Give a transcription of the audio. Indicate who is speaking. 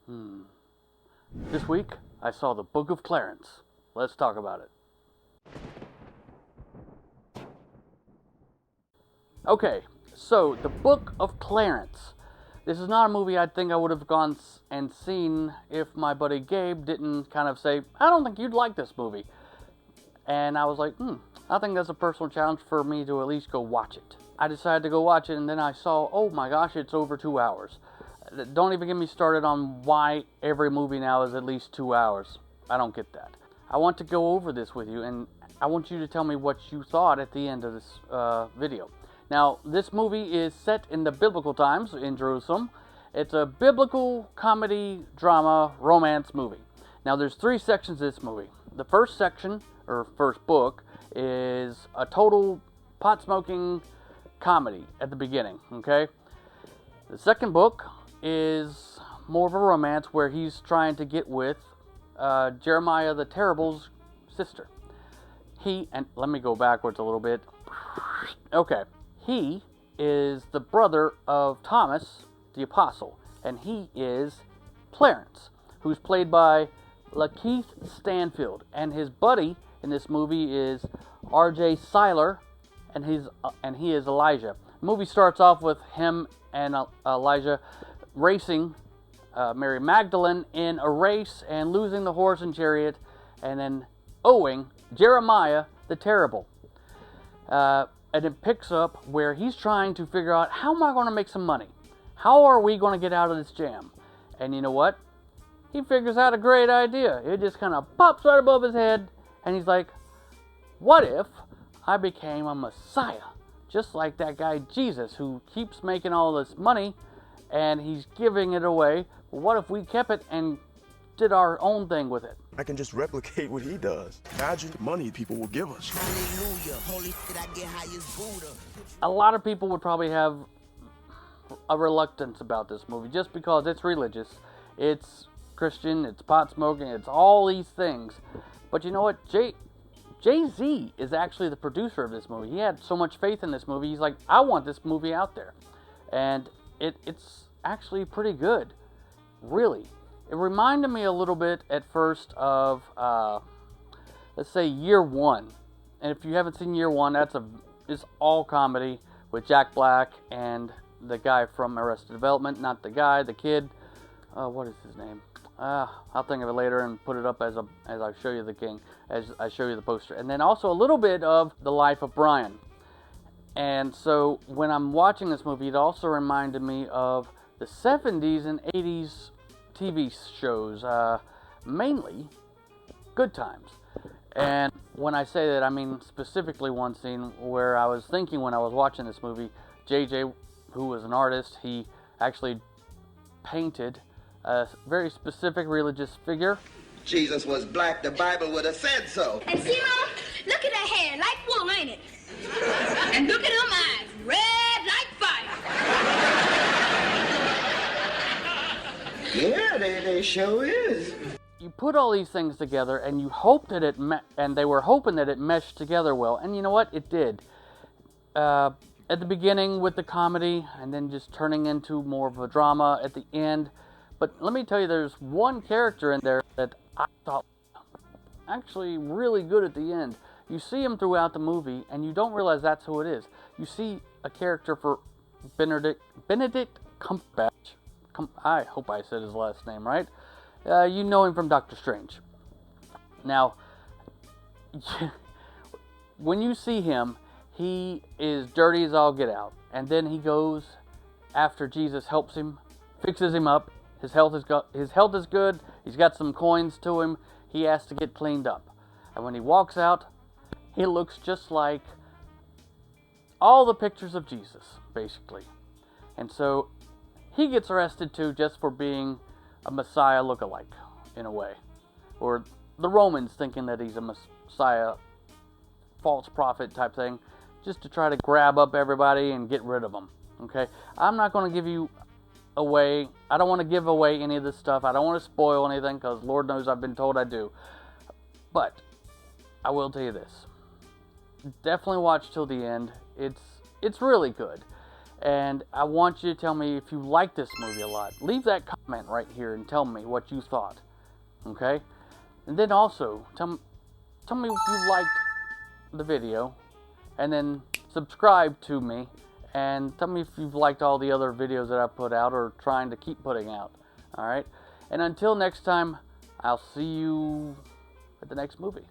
Speaker 1: Hmm. This week, I saw the Book of Clarence. Let's talk about it. Okay, so the Book of Clarence. This is not a movie I think I would have gone and seen if my buddy Gabe didn't kind of say, I don't think you'd like this movie. And I was like, I think that's a personal challenge for me to at least go watch it. I decided to go watch it, and then I saw, oh my gosh, it's over 2 hours. Don't even get me started on why every movie now is at least 2 hours. I don't get that. I want to go over this with you, and I want you to tell me what you thought at the end of this video. Now, this movie is set in the biblical times in Jerusalem. It's a biblical comedy, drama, romance movie. Now, there's 3 sections of this movie. The first section, or first book, is a total pot-smoking comedy at the beginning, okay? The second book is more of a romance where he's trying to get with Jeremiah the Terrible's sister. And let me go backwards a little bit. Okay. He is the brother of Thomas, the Apostle, and he is Clarence, who's played by Lakeith Stanfield, and his buddy in this movie is R.J. Seiler, and he is Elijah. The movie starts off with him and Elijah racing Mary Magdalene in a race and losing the horse and chariot, and then owing Jeremiah the Terrible. And it picks up where he's trying to figure out, how am I going to make some money? How are we going to get out of this jam? And you know what? He figures out a great idea. It just kind of pops right above his head, and he's like, what if I became a Messiah? Just like that guy Jesus, who keeps making all this money, and he's giving it away. But what if we kept it and did our own thing with it?
Speaker 2: I can just replicate what he does. Imagine the money people will give us.
Speaker 3: Hallelujah. Holy shit, I get high as Buddha.
Speaker 1: A lot of people would probably have a reluctance about this movie just because it's religious, it's Christian, it's pot smoking, it's all these things. But you know what? Jay-Z is actually the producer of this movie. He had so much faith in this movie. He's like, I want this movie out there. And it's actually pretty good. Really. It reminded me a little bit at first of, let's say, Year One. And if you haven't seen Year One, it's all comedy with Jack Black and the guy from Arrested Development. Not the guy, the kid. What is his name? I'll think of it later and put it up as I show you as I show you the poster. And then also a little bit of The Life of Brian. And so when I'm watching this movie, it also reminded me of the 70s and 80s TV shows, mainly Good Times. And when I say that, I mean specifically one scene where I was thinking when I was watching this movie, JJ, who was an artist, he actually painted a very specific religious figure.
Speaker 4: Jesus was black, the Bible would have said so.
Speaker 5: And see, Mama, look at that hair, like wool, ain't it? And look at them eyes, red like fire.
Speaker 4: Yeah, they sure is.
Speaker 1: You put all these things together, and you hope that and they were hoping that it meshed together well. And you know what? It did. At the beginning with the comedy, and then just turning into more of a drama at the end. But let me tell you, there's one character in there that I thought actually really good at the end. You see him throughout the movie, and you don't realize that's who it is. You see a character for Benedict Cumberbatch. I hope I said his last name right. You know him from Doctor Strange. Now, when you see him, he is dirty as all get out. And then he goes after Jesus helps him, fixes him up. His health is good. He's got some coins to him. He has to get cleaned up. And when he walks out, he looks just like all the pictures of Jesus, basically. And so he gets arrested too, just for being a Messiah lookalike, in a way. Or the Romans thinking that he's a Messiah, false prophet type thing, just to try to grab up everybody and get rid of them. Okay? I'm not going to give you away. I don't want to give away any of this stuff. I don't want to spoil anything, because Lord knows I've been told I do. But I will tell you this. Definitely watch till the end. It's really good. And I want you to tell me if you like this movie a lot. Leave that comment right here and tell me what you thought. Okay? And then also, tell me if you liked the video. And then subscribe to me. And tell me if you've liked all the other videos that I put out or trying to keep putting out. Alright? And until next time, I'll see you at the next movie.